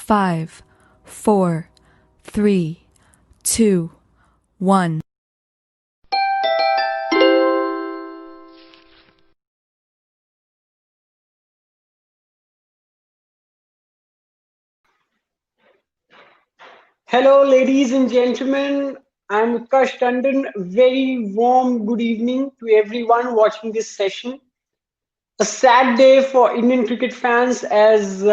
5, 4, 3, 2, 1. Hello, ladies and gentlemen. I'm Utkarsh Tandon. Very warm good evening to everyone watching this session. A sad day for Indian cricket fans as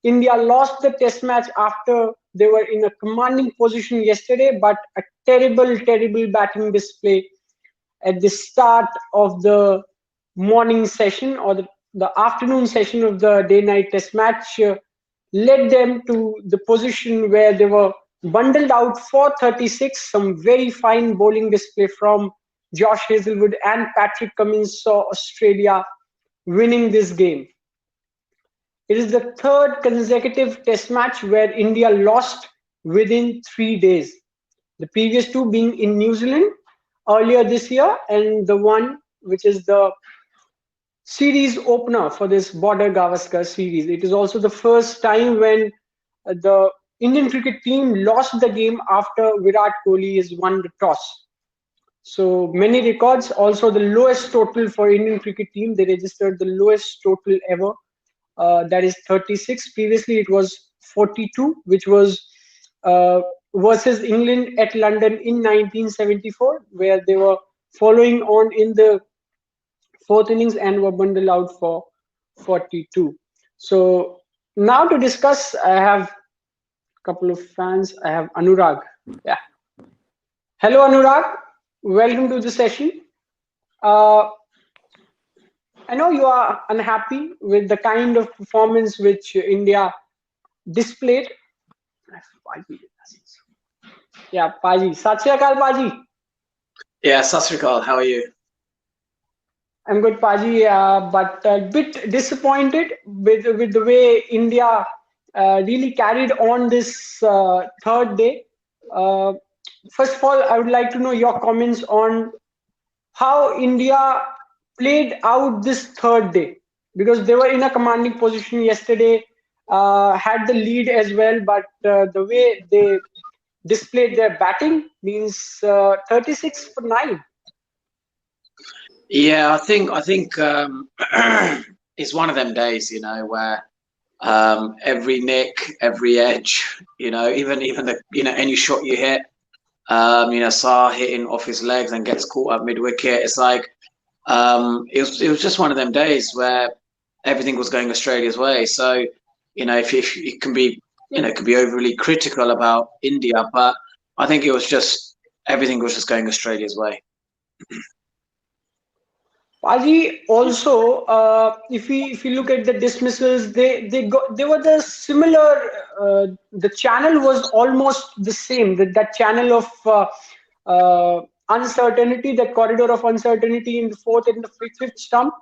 India lost the test match after they were in a commanding position yesterday, but a terrible batting display at the start of the morning session or the afternoon session of the day-night test match led them to the position where they were bundled out for 36. Some very fine bowling display from Josh Hazlewood and Patrick Cummins saw Australia winning this game. It is the third consecutive test match where India lost within 3 days. The previous two being in New Zealand earlier this year, and the one which is the series opener for this Border Gavaskar series. It is also the first time when the Indian cricket team lost the game after Virat Kohli has won the toss. So many records, also the lowest total for Indian cricket team. They registered the lowest total ever, that is 36. Previously it was 42, which was versus England at London in 1974, where they were following on in the fourth innings and were bundled out for 42. So now to discuss, I have a couple of fans. I have Anurag. Yeah. Hello, Anurag. Welcome to the session. I know you are unhappy with the kind of performance which India displayed. Yeah, Paji. Sat Shri Akal, Paji. Yeah, Sat Shri Akal. How are you? I'm good, Paji, but a bit disappointed with the way India really carried on this third day. First of all, I would like to know your comments on how India played out this third day, because they were in a commanding position yesterday, had the lead as well, but the way they displayed their batting means 36 for 9. Yeah, I think it's one of them days, where every nick, every edge, even the any shot you hit, Saar hitting off his legs and gets caught up mid wicket. It's like it was just one of them days where everything was going Australia's way. So if it can be can be overly critical about India, but I think it was just everything was just going Australia's way. Paji, also, if we look at the dismissals, they were the similar. The channel was almost the same. That channel of uncertainty, that corridor of uncertainty in the fourth and the fifth stump.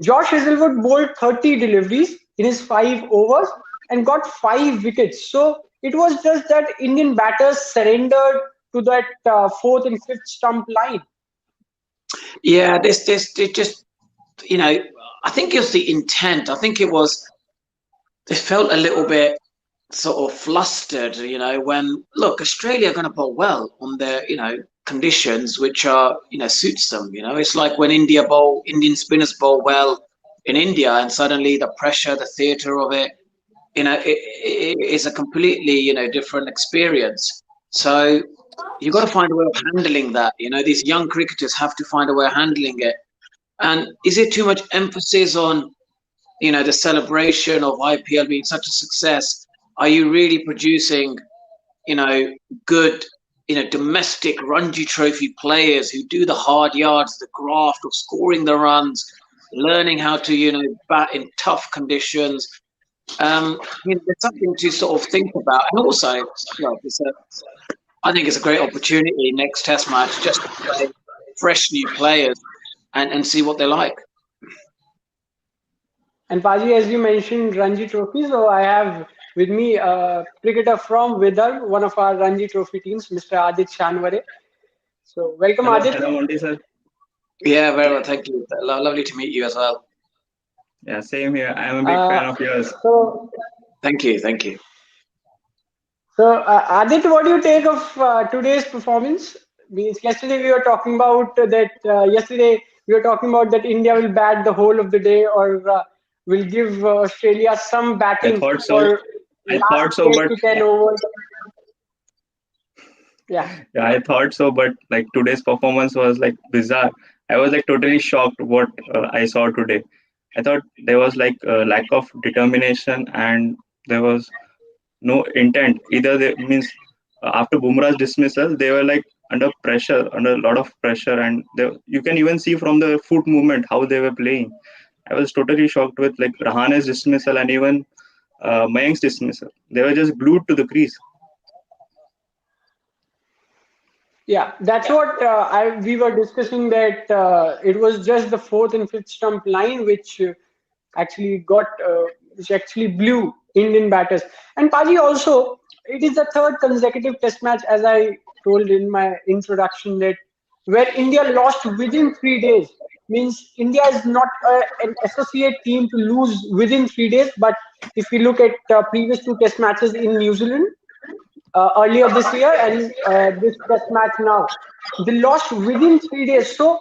Josh Hazlewood bowled 30 deliveries in his 5 overs and got 5 wickets. So it was just that Indian batters surrendered to that fourth and fifth stump line. Yeah, this it just I think it was the intent. I think it felt a little bit sort of flustered, when look, Australia are going to bowl well on their conditions which are suits them. It's like when Indian spinners bowl well in India, and suddenly the pressure, the theatre of it, it is a completely different experience. So you've got to find a way of handling that. These young cricketers have to find a way of handling it. And is it too much emphasis on, the celebration of IPL being such a success? Are you really producing, good, domestic Ranji Trophy players who do the hard yards, the graft of scoring the runs, learning how to, bat in tough conditions? There's something to sort of think about. And also, I think it's a great opportunity next Test match just to play fresh new players and see what they're like. And Paji, as you mentioned, Ranji Trophy, so I have with me a cricketer from Vidarbh, one of our Ranji Trophy teams, Mr. Adit Shanware. So welcome, hello, Adit. Hello, Monty sir. Yeah, very well, thank you. Lovely to meet you as well. Yeah, same here. I'm a big fan of yours. So, Thank you. So, Adit, what do you take of today's performance? Means yesterday we were talking about that. Yesterday we were talking about that India will bat the whole of the day, or will give Australia some I batting thought so. for I last thought so, eight but to ten overs. Yeah, yeah, I thought so, but like today's performance was like bizarre. I was like totally shocked what I saw today. I thought there was like a lack of determination and there was no intent. Either they means after Bumrah's dismissal, they were like under pressure, under a lot of pressure, and you can even see from the foot movement how they were playing. I was totally shocked with like Rahane's dismissal and even Mayank's dismissal. They were just glued to the crease. yeah, that's what we were discussing, that it was just the fourth and fifth stump line actually got which actually blew Indian batters. And Paji, also it is the third consecutive Test match, as I told in my introduction, that where India lost within 3 days. Means India is not an associate team to lose within 3 days. But if we look at previous two Test matches in New Zealand, earlier this year, and this Test match now, they lost within 3 days. So,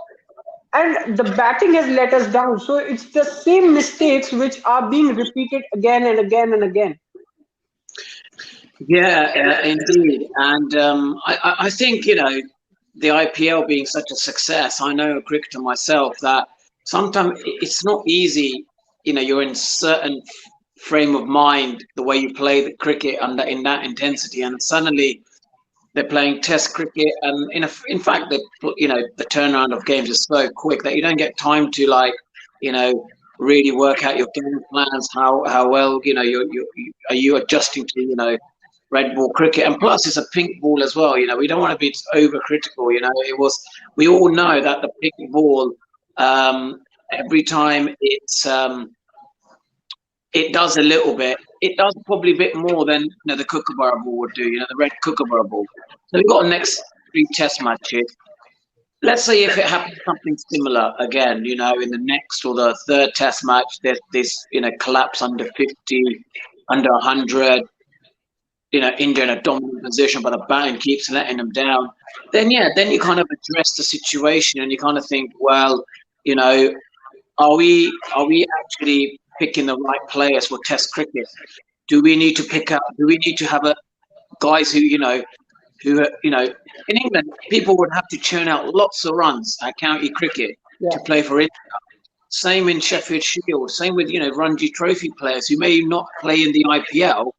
and the batting has let us down. So it's the same mistakes which are being repeated again and again and again. Yeah, indeed. And I think, the IPL being such a success, I know a cricketer myself that sometimes it's not easy. You're in certain frame of mind, the way you play the cricket under in that intensity, and suddenly they're playing Test cricket, and in fact, the turnaround of games is so quick that you don't get time to really work out your game plans. How well are you adjusting to red ball cricket, and plus it's a pink ball as well. We don't want to be overcritical. We all know that the pink ball, every time it does a little bit. It does probably a bit more than the Kookaburra ball would do. The red Kookaburra ball. So we've got the next 3 Test matches. Let's say if it happens something similar again, in the next or the third Test match, there's this collapse under 50, under 100. India in a dominant position, but the batting keeps letting them down. Then you kind of address the situation and you kind of think, well, are we actually picking the right players for Test cricket? Do we need to have guys who in England people would have to churn out lots of runs at county cricket to play for India. Same in Sheffield Shield. Same with Ranji Trophy players who may not play in the IPL,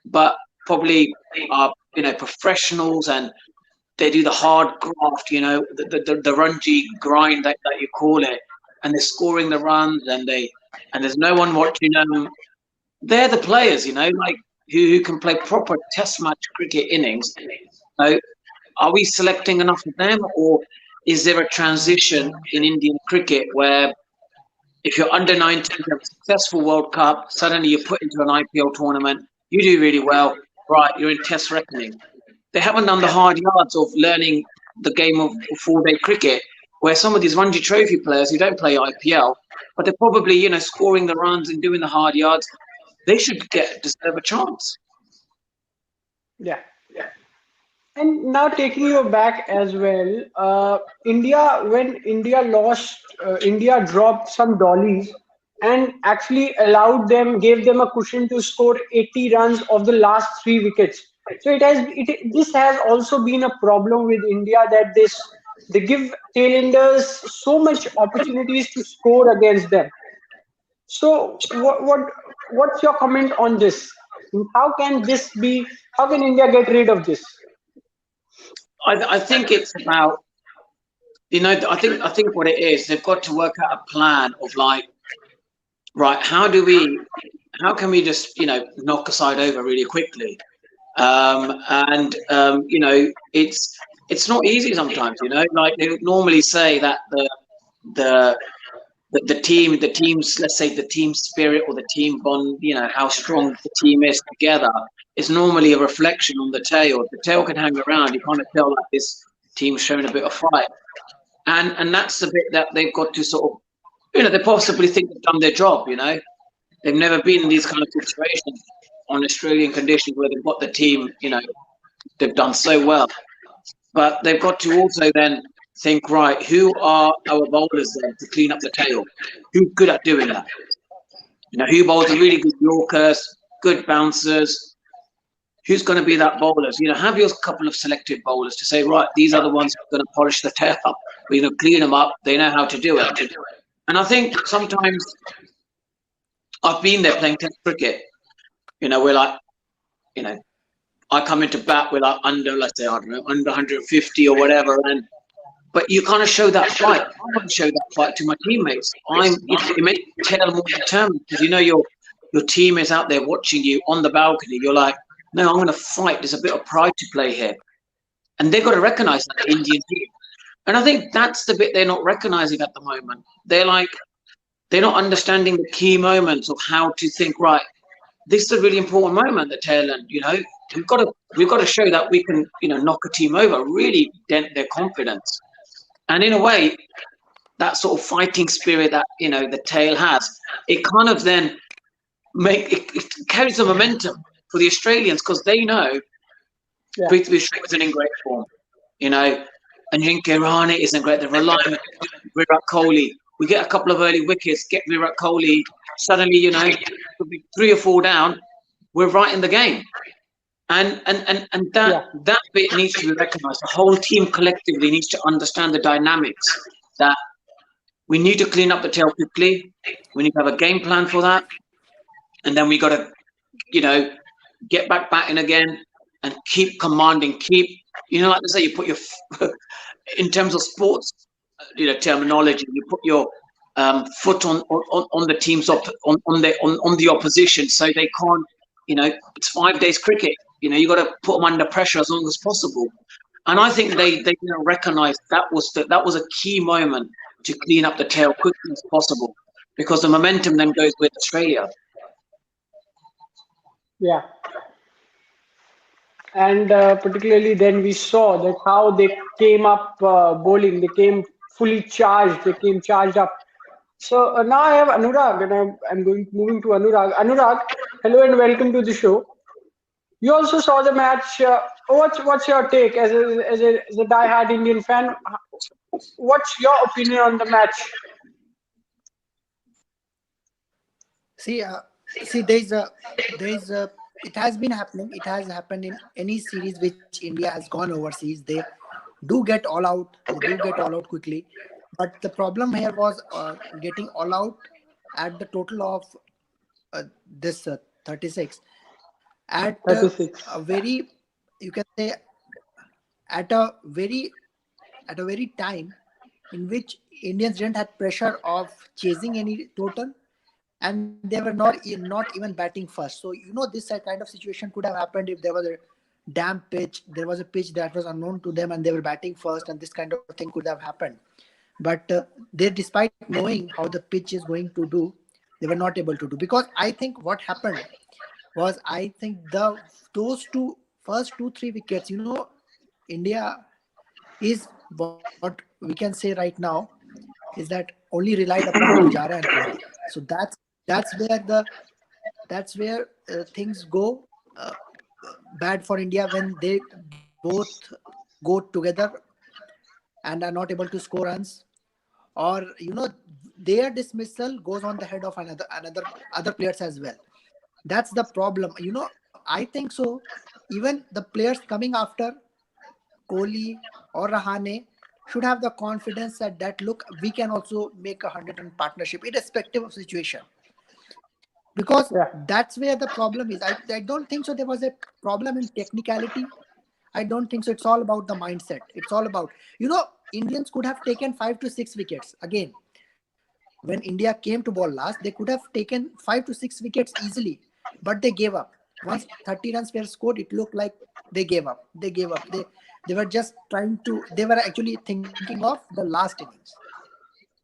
but probably are professionals, and they do the hard graft, the Ranji grind that you call it, and they're scoring the runs, and there's no one watching them. They're the players, like who can play proper Test match cricket innings. Are we selecting enough of them, or is there a transition in Indian cricket where if you're under 19, you have a successful World Cup, suddenly you're put into an IPL tournament, you do really well, right, you're in Test reckoning. They haven't done the hard yards of learning the game of 4-day cricket, where some of these Ranji Trophy players who don't play IPL, but they're probably, scoring the runs and doing the hard yards, they should deserve a chance. Yeah. And now taking you back as well, when India lost, India dropped some dollies and actually gave them a cushion to score 80 runs of the last 3 wickets. So this has also been a problem with India, that they give tailenders so much opportunities to score against them. So what's your comment on this? How can India get rid of this? I think it's about, I think what it is, they've got to work out a plan of like, right, how can we just, knock a side over really quickly? It's not easy sometimes, like they normally say that the team's, let's say the team spirit or the team bond, how strong the team is together, is normally a reflection on the tail. If the tail can hang around, you kind of feel like this team's showing a bit of fight. And that's the bit that they've got to sort of, they possibly think they've done their job, They've never been in these kind of situations. on Australian conditions where they've got the team, they've done so well. But they've got to also then think, right, who are our bowlers then to clean up the tail? Who's good at doing that? Who bowls are really good Yorkers, good bouncers? Who's going to be that bowlers? Have your couple of selected bowlers to say, right, these are the ones who are going to polish the tail up, clean them up. They know how to do it. And I think sometimes I've been there playing Test cricket. We're like, I come into bat with like under, let's say, I don't know, under 150 or whatever, but you kind of show that fight. I want to show that fight to my teammates. It makes the tail more determined because your team is out there watching you on the balcony. You're like, no, I'm going to fight. There's a bit of pride to play here, and they've got to recognise that the Indian team. And I think that's the bit they're not recognising at the moment. They're not understanding the key moments of how to think. Right, this is a really important moment. The tail end. We've got to show that we can knock a team over, really dent their confidence. And in a way, that sort of fighting spirit that the tail has, it kind of then it carries the momentum for the Australians because they know Prithvi Shaw isn't in great form, and Ajinkya Rahane isn't great. They're relying on Virat Kohli. We get a couple of early wickets, get Virat Kohli. Suddenly, could be 3 or 4 down. We're right in the game. And that bit needs to be recognised. The whole team collectively needs to understand the dynamics that we need to clean up the tail quickly. We need to have a game plan for that. And then we got to, get back batting again and keep commanding, like they say, you put your, in terms of sports, terminology, you put your foot on the team's on the opposition so they can't, it's 5 days cricket. You got to put them under pressure as long as possible. And I think they recognise that was a key moment to clean up the tail quickly as possible because the momentum then goes with Australia. Yeah. And particularly then we saw that how they came up bowling. They came fully charged. They came charged up. So now I have Anurag, and I'm moving to Anurag. Anurag, hello and welcome to the show. You also saw the match. What's your take as a die-hard Indian fan? What's your opinion on the match? See, there's a, it has been happening. It has happened in any series which India has gone overseas. They do get all out. They do get all out quickly. But the problem here was getting all out at the total of this 36 at 36. a very, you can say, at a very time in which Indians didn't have pressure of chasing any total, and they were not even batting first. So this kind of situation could have happened if there was a damp pitch. There was a pitch that was unknown to them, and they were batting first, and this kind of thing could have happened. But they, despite knowing how the pitch is going to do, they were not able to do. Because I think what happened was, I think those first 2-3 wickets, India is, what we can say right now is that only relied upon Pujara and Kohli. So that's where things go bad for India when they both go together and are not able to score runs, or their dismissal goes on the head of other players as well. That's the problem. I think so. Even the players coming after Kohli or Rahane should have the confidence that look, we can also make a 100-run partnership irrespective of situation. Because that's where the problem is. I don't think so there was a problem in technicality. I don't think so. It's all about the mindset. It's all about, Indians could have taken 5 to 6 wickets. Again, when India came to bowl last, they could have taken 5 to 6 wickets easily, but they gave up. Once 30 runs were scored, it looked like they gave up. They were just they were actually thinking of the last innings.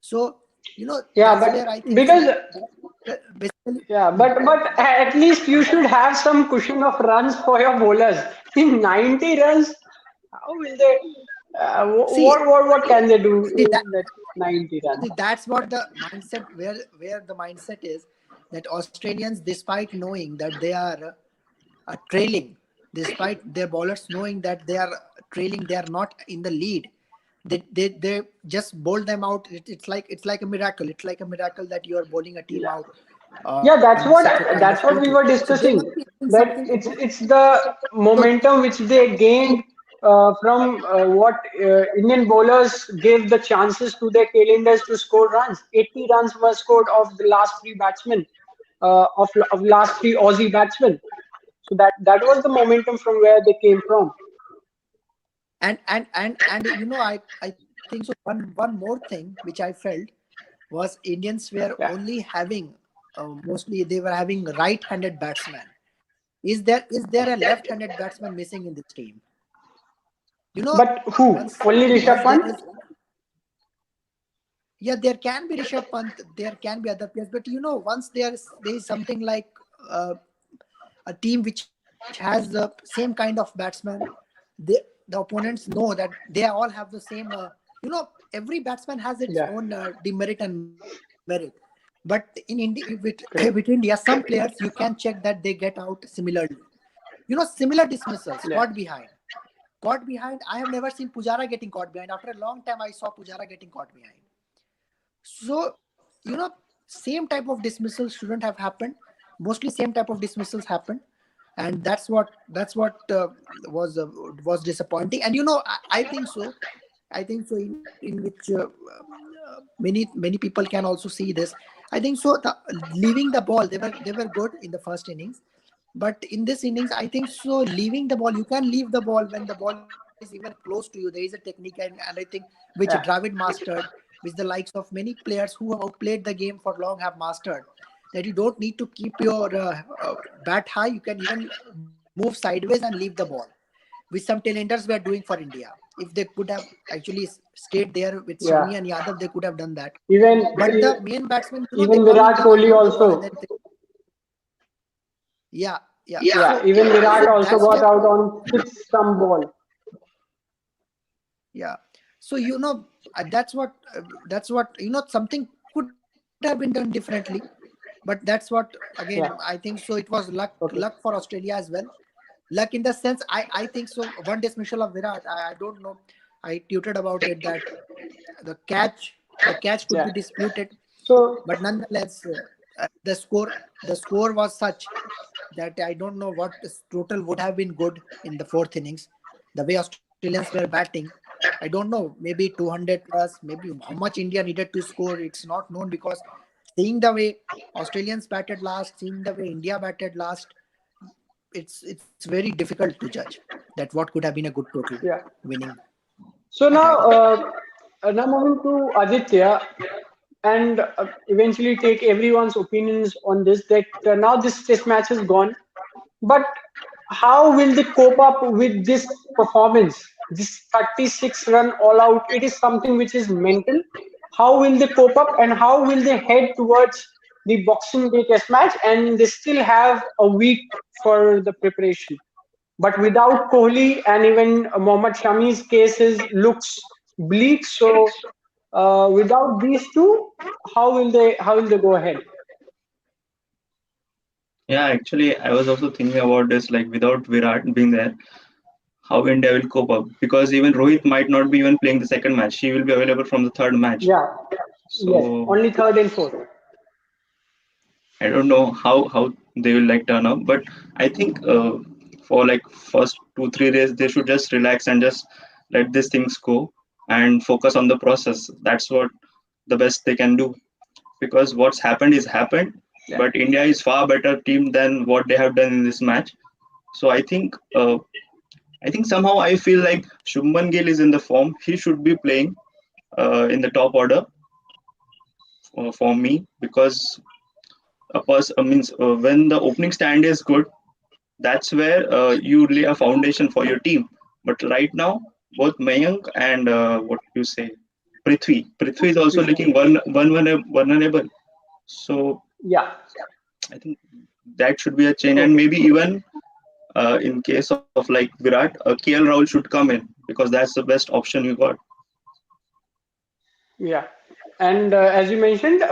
So, that's where I think because basically, but at least you should have some cushion of runs for your bowlers. In 90 runs, how will they? What can they do in that 90 runs? See, that's what the mindset, where the mindset is, that Australians, despite knowing that they are trailing, despite their bowlers knowing that they are trailing, they are not in the lead. They just bowl them out. It's like a miracle. It's like a miracle that you are bowling a team out Yeah, in such a kind of that's what we total. were So they discussing. must be having That something. it's the So momentum which they gained from what Indian bowlers gave the chances to their tailenders to score runs. 80 runs were scored of the last three batsmen, of last three Aussie batsmen. So that was the momentum from where they came from. I think so. One more thing which I felt was Indians were Yeah, only having mostly they were having right-handed batsmen. Is there a left-handed batsman missing in this team? but who? Once Only Rishabh once there Pant? is, yeah, there can be Rishabh Pant, there can be other players, but once there is something like uh, a team which has the same kind of batsman, the opponents know that they all have the same. Every batsman has its Yeah, own demerit and merit. But in India, with India, some correct. players you can check that they get out similarly. Similar dismissals, caught Yeah, behind. Caught behind. I have never seen Pujara getting caught behind. After a long time, I saw Pujara getting caught behind. So, same type of dismissals shouldn't have happened. Mostly same type of dismissals happened. And that's what was disappointing. And I think so. I think so in which many people can also see this. I think so. Leaving the ball, they were good in the first innings, but in this innings, I think so. Leaving the ball, you can leave the ball when the ball is even close to you. There is a technique, and I think which yeah, Dravid mastered, which the likes of many players who have outplayed the game for long have mastered. That you don't need to keep your bat high. You can even move sideways and leave the ball, which some tailenders were doing for India. If they could have actually stayed there with yeah. Shami and Yadav, they could have done that. Even But the main batsmen, they even come in Virat the Kohli middle of the ball and also. then yeah, yeah. Yeah, So even Virat also that's got where out on six some ball. yeah. So that's what something could have been done differently, but that's what again I think Yeah, so. It was luck for okay. Australia as well. Luck in the sense I think so. One dismissal of Virat, I don't know. I tweeted about it that the catch could Yeah. be disputed, So but nonetheless the score was such that I don't know what this total would have been good in the fourth innings. The way Australians were batting, I don't know, maybe 200 plus, maybe how much India needed to score. It's not known because seeing the way Australians batted last, seeing the way India batted last, it's very difficult to judge that what could have been a good total yeah. winning So a now, title. now moving to Aditya, and eventually take everyone's opinions on this. That now this test match is gone, but how will they cope up with this performance? This 36 run all out. It is something which is mental. How will they cope up, and how will they head towards the Boxing Day test match? And they still have a week for the preparation. But without Kohli, and even Mohammad Shami's cases looks bleak. So without these two, how will they go ahead? Yeah, actually, I was also thinking about this, like without Virat being there, how India will cope up. Because even Rohit might not be even playing the second match. He will be available from the third match. Yeah, yes, So only third and fourth. I don't know how they will like turn up, but I think for like first 2 3 days they should just relax and just let these things go and focus on the process. That's what the best they can do, because what's happened is happened. Yeah, But India is far better team than what they have done in this match. So I think somehow I feel like Shubman Gill is in the form. He should be playing in the top order for me, because means when the opening stand is good, that's where you lay a foundation for your team. But right now, both Mayank and what you say, Prithvi is also Prithvi. looking vulnerable. So Yeah, I think that should be a change, and okay. maybe even in case of like Virat, KL Rahul should come in, because that's the best option you got. Yeah, and as you mentioned,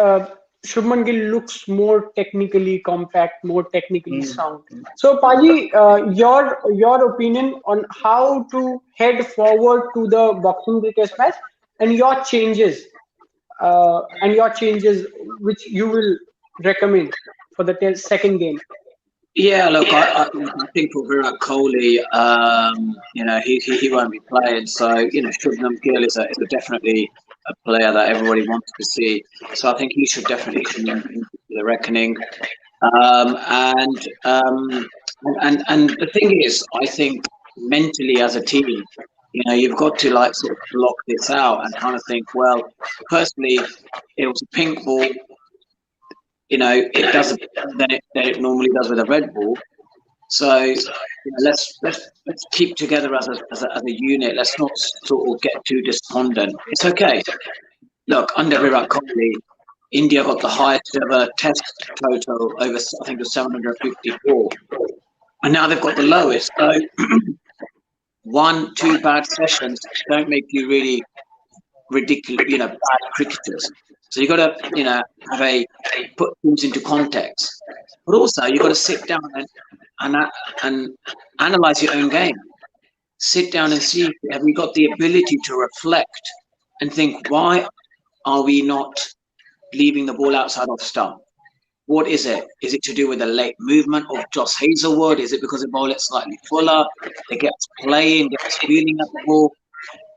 Shubman Gill looks more technically compact, more technically Mm. sound. So, Paji, your opinion on how to head forward to the Boxing Day Test match and your changes which you will recommend for the second game. Yeah, look, I think for Virat Kohli, he won't be playing. So, Shubman Gill is definitely a player that everybody wants to see. So I think he should definitely come into the reckoning. Um, and um, and the thing is, I think mentally as a team, you've got to like sort of block this out and kind of think, well, personally, it was a pink ball. It does than it normally does with a red ball. So let's keep together as a unit. Let's not sort of get too despondent. It's okay. Look, under Virat Kohli, India got the highest ever test total over, I think it was 754, and now they've got the lowest. So one, two bad sessions don't make you really ridiculous, bad cricketers. So you got to, have put things into context, but also you got to sit down and analyze your own game. Sit down and see, have we got the ability to reflect and think, why are we not leaving the ball outside off stump? What is it? Is it to do with the late movement of Joss Hazelwood? Is it because the ball is slightly fuller? It gets playing, gets feeling at the ball.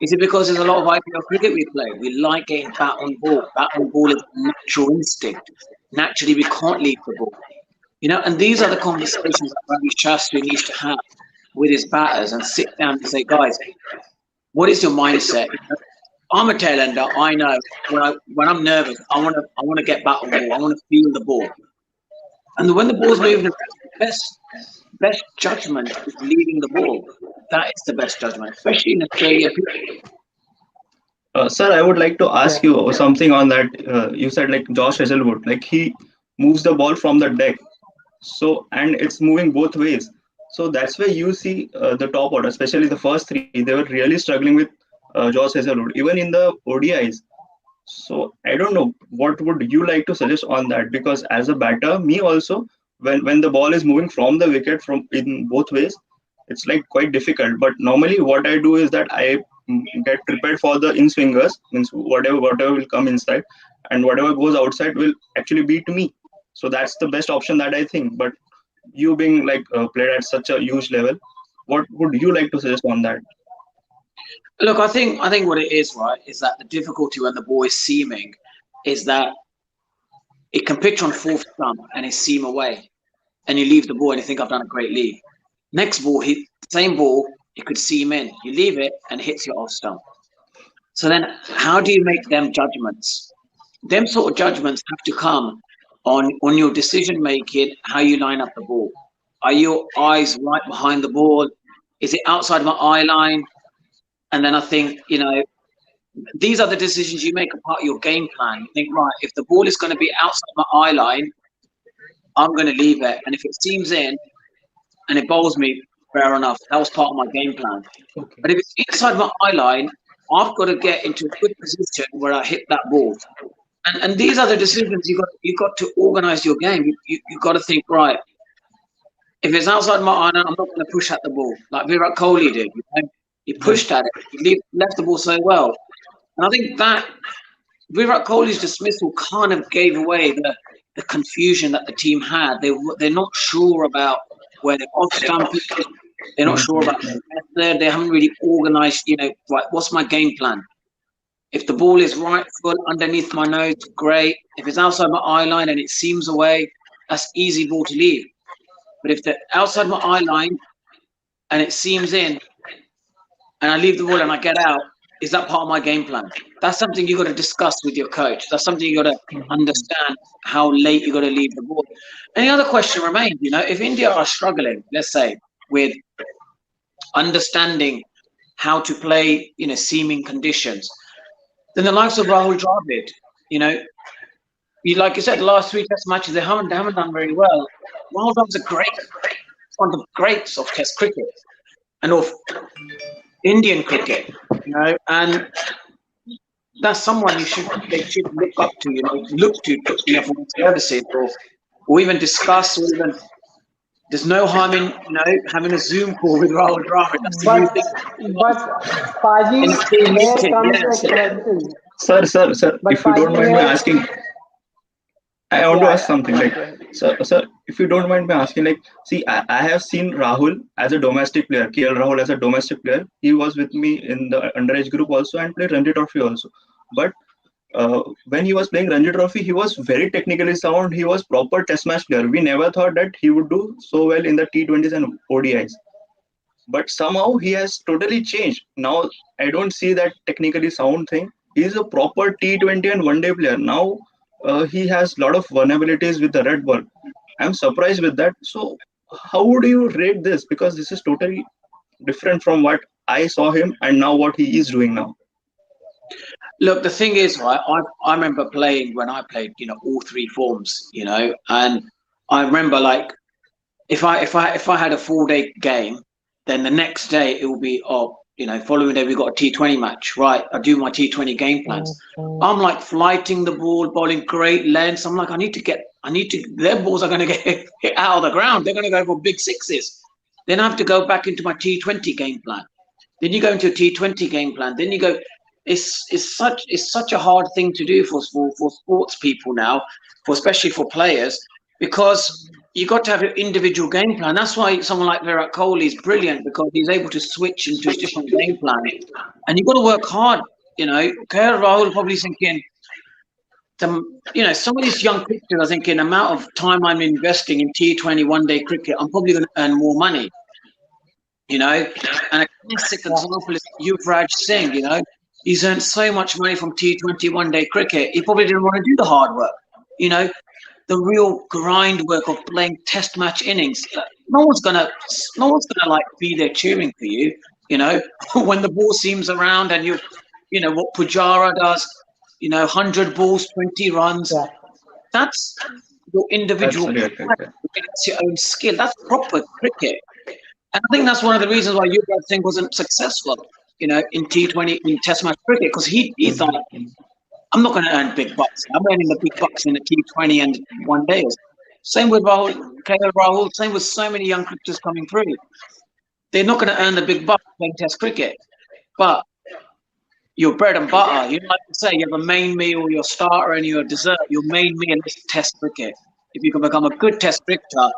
Is it because there's a lot of IPL cricket we play? We like getting bat on ball. Bat on ball is a natural instinct. Naturally, we can't leave the ball. And these are the conversations that Ravi Shastri needs to have with his batters and sit down and say, guys, what is your mindset? I'm a tail ender. I know when I'm nervous, I want to get bat on ball. I want to feel the ball. And when the ball's moving, the best judgment is leaving the ball. That is the best judgment, especially in Australia. Sir, I would like to Yeah. ask you something on that. You said like Josh Hazelwood, like he moves the ball from the deck, so and it's moving both ways. So that's where you see the top order, especially the first three, they were really struggling with Josh Hazelwood, even in the ODIs. So I don't know what would you like to suggest on that, because as a batter, me also, when the ball is moving from the wicket from in both ways, it's like quite difficult. But normally, what I do is that I get prepared for the in swingers, means whatever will come inside, and whatever goes outside will actually beat me. So that's the best option that I think. But you being like played at such a huge level, what would you like to suggest on that? Look, I think what it is, right, is that the difficulty when the ball is seaming is that it can pitch on fourth stump and it seam away, and you leave the ball and you think I've done a great leave. Next ball, same ball, it could seam in. You leave it and it hits your off stump. So then, how do you make them judgments? Them sort of judgments have to come on your decision making, how you line up the ball. Are your eyes right behind the ball? Is it outside my eye line? And then I think, these are the decisions you make a part of your game plan. You think, right, if the ball is going to be outside my eye line, I'm going to leave it. And if it seams in and it bowls me, fair enough. That was part of my game plan. Okay. But if it's inside my eye line, I've got to get into a good position where I hit that ball. And these are the decisions you got to organize your game. You got to think, right, if it's outside my eye line, I'm not going to push at the ball like Virat Kohli did. He pushed at it. He left the ball so well. And I think that Virat Kohli's dismissal kind of gave away the confusion that the team had. They're not sure about where they're off stump is. They're not sure about the method. They haven't really organized, right, what's my game plan? If the ball is right foot underneath my nose, great. If it's outside my eye line and it seams away, that's easy ball to leave. But if they're outside my eye line and it seams in and I leave the ball and I get out, is that part of my game plan? That's something you got to discuss with your coach. That's something you got to understand how late you got to leave the ball. And the other question remains, if India are struggling, let's say, with understanding how to play, seaming conditions, then the likes of Rahul Dravid, like you said, the last three test matches, they haven't done very well. Rahul Dravid's one of the greats of test cricket and of Indian cricket, and that's someone they should look up to, look to, for services or even discuss, or even there's no harm in having a Zoom call with Rahul Dravid. That's the But new thing but in Paji, a team here meeting. comes Yeah, a question. Sir, But if you don't Paji, mind me here, asking, I want to yeah, ask yeah, something. please Like, go ahead. sir, if you don't mind me asking, like, see, I have seen Rahul as a domestic player, KL Rahul as a domestic player. He was with me in the underage group also and played Ranji Trophy also. But when he was playing Ranji Trophy, he was very technically sound. He was proper Test match player. We never thought that he would do so well in the T20s and ODIs. But somehow he has totally changed. Now I don't see that technically sound thing. He's a proper T20 and one day player. Now he has a lot of vulnerabilities with the red ball. I'm surprised with that. So how would you rate this? Because this is totally different from what I saw him and now what he is doing now. look, the thing is, right? I remember playing when I played, all three forms, and I remember like if I had a 4 day game, then the next day it will be following day we got a T20 match, right? I do my T20 game plans. I'm like flighting the ball, bowling great lengths. I'm like, their balls are going to get hit out of the ground. They're going to go for big sixes. Then I have to go back into my T20 game plan. Then you go into a T20 game plan. Then you go. It's such a hard thing to do for sports people now, especially for players, because you got to have your individual game plan. That's why someone like Virat Kohli is brilliant, because he's able to switch into his different game plan, and you've got to work hard. KL Rahul probably thinking, some of these young cricketers are thinking, the amount of time I'm investing in T20 one-day cricket, I'm probably going to earn more money. And a classic example is Yuvraj Singh. He's earned so much money from T20 one-day cricket. He probably didn't want to do the hard work. The real grind work of playing Test match innings. No one's gonna like be there cheering for you. When the ball seems around and what Pujara does. 100 balls, 20 runs. Yeah. That's your individual. Absolutely. That's your own skill. That's proper cricket. And I think that's one of the reasons why Yuvraj Singh wasn't successful, in T20 in Test match cricket, because he thought, I'm not going to earn big bucks. I'm earning the big bucks in the T20 and one days. Same with Rahul, KL Rahul. Same with so many young cricketers coming through. They're not going to earn the big bucks playing Test cricket, but your bread and butter. Like to say, you have a main meal, your starter, and your dessert. Your main meal is Test cricket. If you can become a good Test cricketer,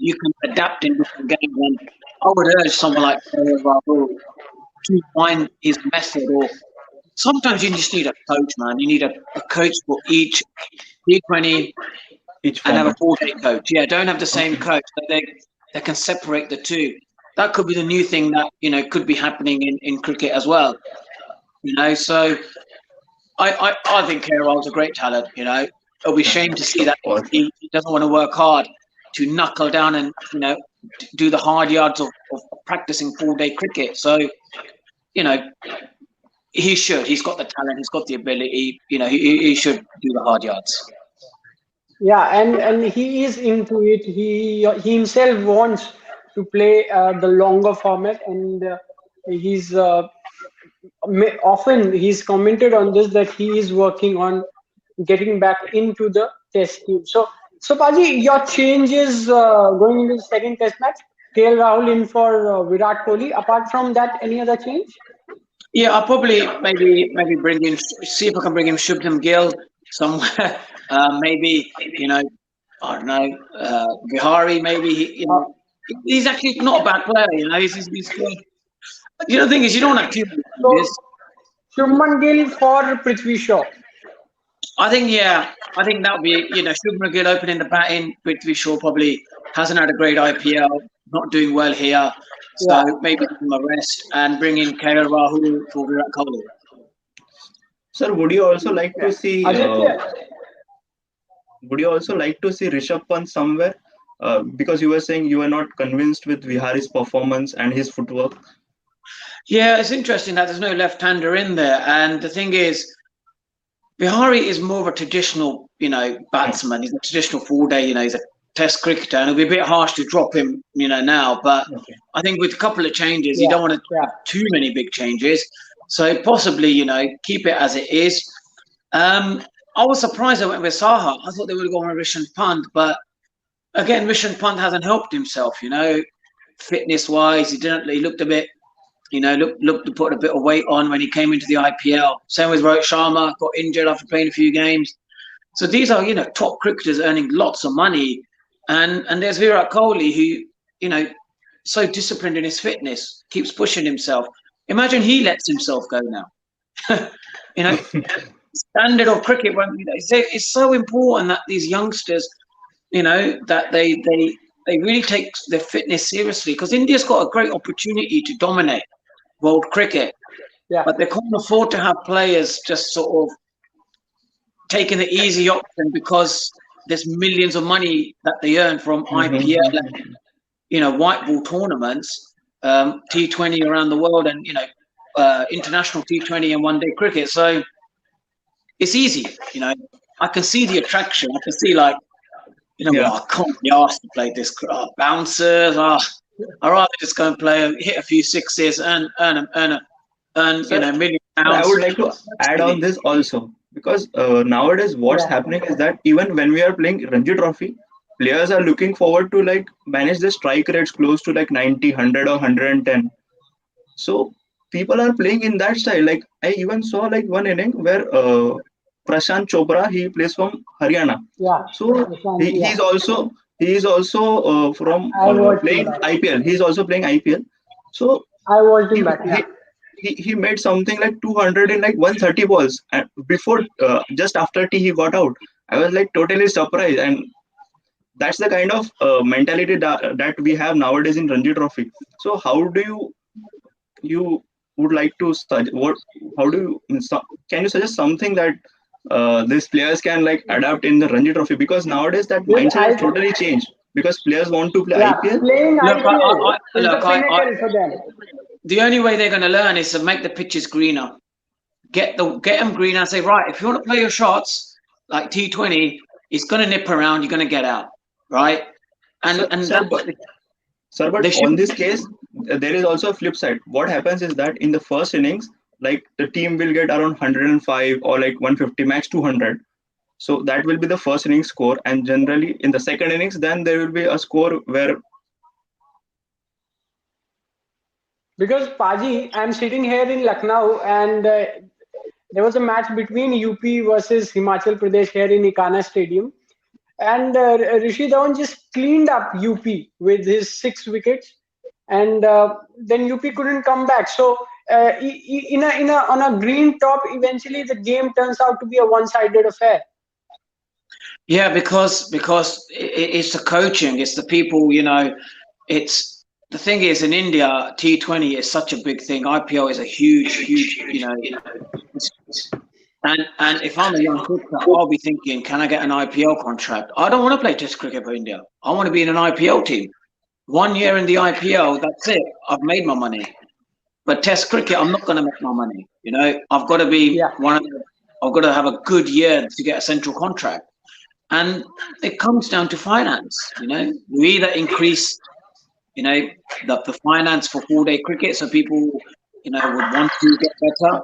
you can adapt in different games. And I would urge someone like Rahul to find his method. Or sometimes you just need a coach, man. You need a coach for each T20 Each and have a format. 4 day coach. Yeah, don't have the same coach. They can separate the two. That could be the new thing that could be happening in cricket as well. So I think Keral's a great talent. It'll be a shame to see that he doesn't want to work hard to knuckle down and do the hard yards of practicing 4 day cricket. So he should. He's got the talent. He's got the ability. He should do the hard yards. Yeah, and he is into it. He himself wants to play the longer format, and he's often he's commented on this, that he is working on getting back into the Test team. So Paji, your changes going into the second Test match. KL Rahul in for Virat Kohli. Apart from that, any other change? Yeah, I'll probably maybe bring in, see if I can bring in Shubham Gill somewhere. Maybe I don't know, Vihari. Maybe he's actually not a bad player. He's good. The thing is, you don't have too many So changes. Shubman Gill for Prithvi Shaw. I think that would be Shubham Gill opening the batting. Prithvi Shaw probably hasn't had a great IPL, not doing well here. So Yeah. maybe give him a rest and bring in KL Rahul for Virat Kohli. Sir, would you also like to see? Aditya. Would you also like to see Rishabh Pant somewhere? Because you were saying you were not convinced with Vihari's performance and his footwork. Yeah, it's interesting that there's no left-hander in there. And the thing is, Vihari is more of a traditional, batsman. He's a traditional 4 day, he's a Test cricketer, and it'll be a bit harsh to drop him, now. But I think with a couple of changes, you don't want to have too many big changes. So possibly, keep it as it is. I was surprised they went with Saha. I thought they would have gone with Rishabh Pant, but again, Rishabh Pant hasn't helped himself. Fitness wise, he didn't. He looked a bit, looked to put a bit of weight on when he came into the IPL. Same with Rohit Sharma, got injured after playing a few games. So these are, top cricketers earning lots of money, and there's Virat Kohli who, so disciplined in his fitness, keeps pushing himself. Imagine he lets himself go now. Standard of cricket won't be there. It's so important that these youngsters, that they really take their fitness seriously, because India's got a great opportunity to dominate world cricket, Yeah. but they can't afford to have players just sort of taking the easy option because there's millions of money that they earn from IPL and, white ball tournaments, T20 around the world, and international T20 and one day cricket. So it's easy, I can see the attraction. I can see like, well, I can't be asked to play this. Bouncers, I'd rather just go and play, hit a few sixes, and earn £1 million. I would like to add on this also, because nowadays what's happening is that even when we are playing Ranji Trophy, players are looking forward to like manage the strike rates close to like 90, 100 or 110. So people are playing in that style. Like I even saw like one inning where Prashant Chopra, he plays from Haryana. Yeah. So he's also from playing IPL. He's also playing IPL. So I watched him back. Yeah. he made something like 200 in like 130 balls, and before just after he got out. I was like totally surprised, and that's the kind of mentality that we have nowadays in Ranji Trophy. So how do you would like to can you suggest something that these players can like adapt in the Ranji Trophy, because nowadays that mindset has totally changed, because players want to play IPL. Playing Look, IPL is the pinnacle for them. The only way they're going to learn is to make the pitches greener. Get them greener and say, right, if you want to play your shots like T20, it's going to nip around, you're going to get out, right? But on this case, there is also a flip side. What happens is that in the first innings, like the team will get around 105 or like 150, max 200. So that will be the first innings score. And generally in the second innings, then there will be a score where... Because Paji, I'm sitting here in Lucknow, and there was a match between UP versus Himachal Pradesh here in Ikana Stadium. And Rishi Dhawan just cleaned up UP with his 6 wickets, and then UP couldn't come back. So on a green top, eventually the game turns out to be a one-sided affair. Yeah, because it's the coaching, it's the people. It's the thing is, in India, T20 is such a big thing. IPL is a huge. And if I'm a young cricketer, I'll be thinking, can I get an IPL contract? I don't want to play Test cricket for India. I want to be in an IPL team. 1 year in the IPL, that's it. I've made my money. But Test cricket, I'm not going to make my money. I've got to be I've got to have a good year to get a central contract. And it comes down to finance. You either increase, the finance for 4-day cricket, so people, would want to get better,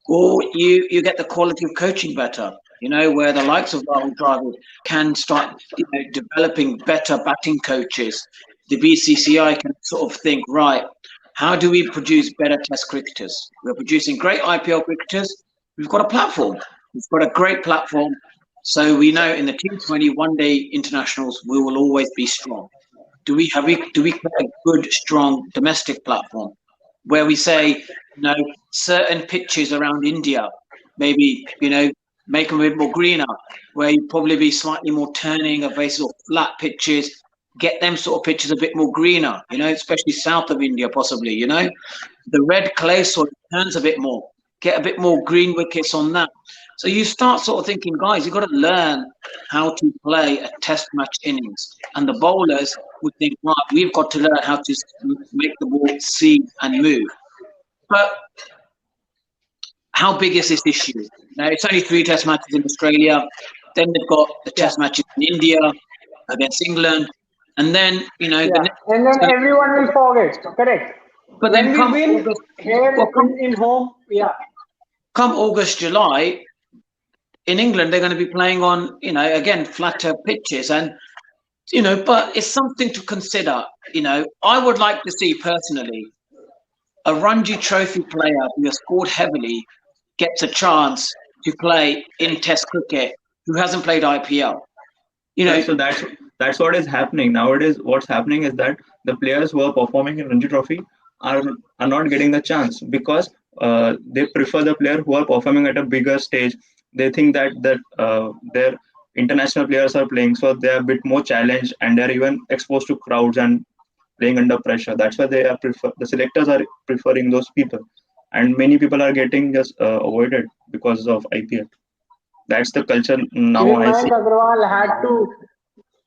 or you get the quality of coaching better, where the likes of Rahul Dravid can start, developing better batting coaches. The BCCI can sort of think, right, how do we produce better Test cricketers? We're producing great IPL cricketers. We've got a platform. We've got a great platform. So we know in the T20 one-day internationals, we will always be strong. Do we create a good, strong domestic platform where we say, certain pitches around India, maybe, make them a bit more greener, where you probably be slightly more turning, a very sort of flat pitches, get them sort of pitches a bit more greener, especially south of India, possibly, the red clay soil turns a bit more, get a bit more green wickets on that. So you start sort of thinking, guys, you've got to learn how to play a Test match innings. And the bowlers would think, right, we've got to learn how to make the ball see and move. But how big is this issue? Now, it's only 3 Test matches in Australia. Then they've got the Test matches in India against England. And then, and then everyone will forget. Correct. But when then we come win August, well, here in home, yeah, come August, July, in England, they're going to be playing on, again, flatter pitches. And, but it's something to consider. I would like to see personally a Ranji Trophy player who has scored heavily gets a chance to play in Test cricket who hasn't played IPL. Yeah, so that's what is happening nowadays. What's happening is that the players who are performing in Ranji Trophy are are not getting the chance because they prefer the player who are performing at a bigger stage. They think that their international players are playing, so they are a bit more challenged and they're even exposed to crowds and playing under pressure. That's why the selectors are preferring those people, and many people are getting just avoided because of IPL. That's the culture now even I see. Mayank Agarwal had to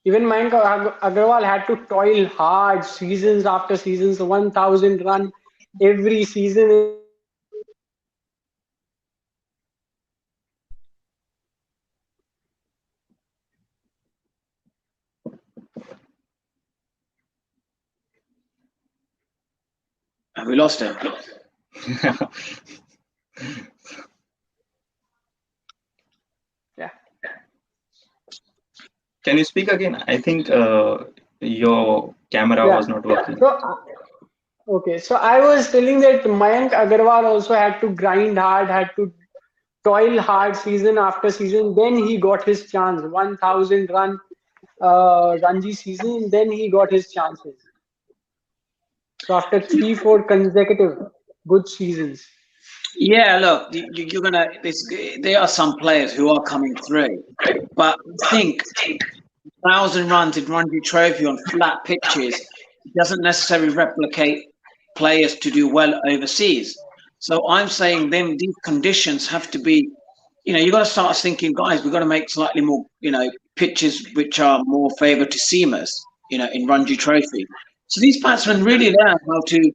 even Mayank Agarwal had to toil hard seasons after seasons, 1,000 run every season in the Test match. And Have we lost him? yeah, Can you speak again? I think your camera yeah. was not working. So okay, so I was telling that Mayank Agarwal also had to grind hard, had to toil hard season after season. Then he got his chance, 1,000 run Ranji season. Then he got his chances. So after 3, 4 consecutive good seasons. Yeah, look, you're gonna. There are some players who are coming through, but I think 1,000 runs in Ranji Trophy on flat pitches doesn't necessarily replicate players to do well overseas. So I'm saying then these conditions have to be, you got to start thinking, guys, we've got to make slightly more, pitches which are more favoured to seamers, in Ranji Trophy. So these batsmen really learn how to,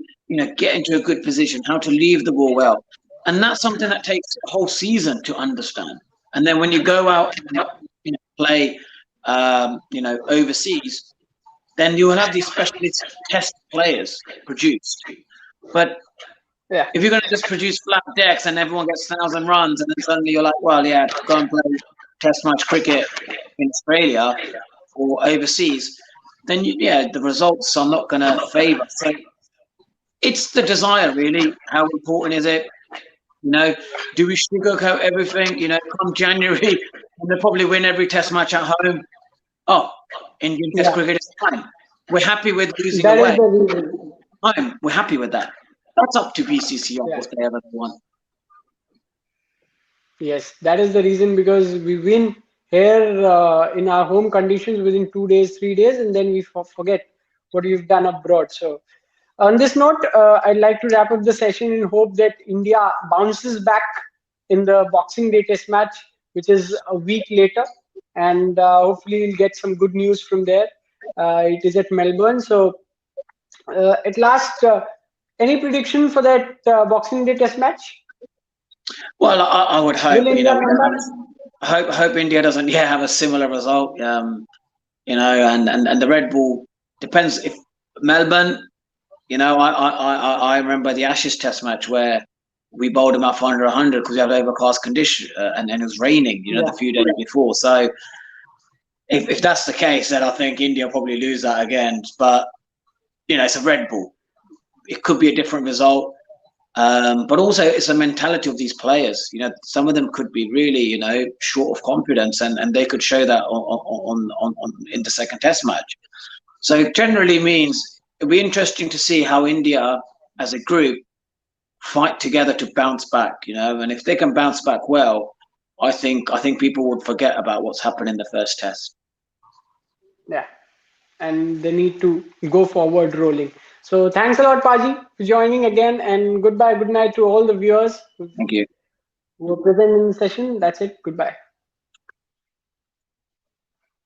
get into a good position, how to leave the ball well. And that's something that takes a whole season to understand. And then when you go out and play, overseas, then you will have these specialist test players produced. But Yeah, if you're going to just produce flat decks and everyone gets 1,000 runs, and then suddenly you're like, well, yeah, go and play test match cricket in Australia or overseas, then the results are not going to favour. So it's the desire, really. How important is it? Do we sugarcoat everything? Come January, and they'll probably win every test match at home. Oh, Indian Test yeah. cricket is fine. We're happy with losing That is away. the reason. Home, we're happy with that. That's up to BCCI Yeah. if they ever want. Yes, that is the reason because we win here in our home conditions within 2 days, 3 days, and then we forget what we've done abroad. So, on this note, I'd like to wrap up the session in hope that India bounces back in the Boxing Day Test match, which is a week later, and hopefully we'll get some good news from there. It is at Melbourne, so at last, any prediction for that Boxing Day Test match? Well, I would hope, Will India come back? hope India doesn't, have a similar result. And the Red Bull depends if Melbourne. I remember the Ashes Test match where we bowled them out for under 100 because we had overcast condition and it was raining, the few days before. So if that's the case, then I think India will probably lose that again. But it's a Red Bull. It could be a different result. But also it's a mentality of these players. Some of them could be really, short of confidence, and they could show that on in the second Test match. So it generally means it'll be interesting to see how India, as a group, fight together to bounce back. And if they can bounce back well, I think people would forget about what's happened in the first Test. Yeah, and they need to go forward rolling. So thanks a lot, Paji, for joining again, and goodbye, good night to all the viewers Thank you. who were present in the session. That's it. Goodbye.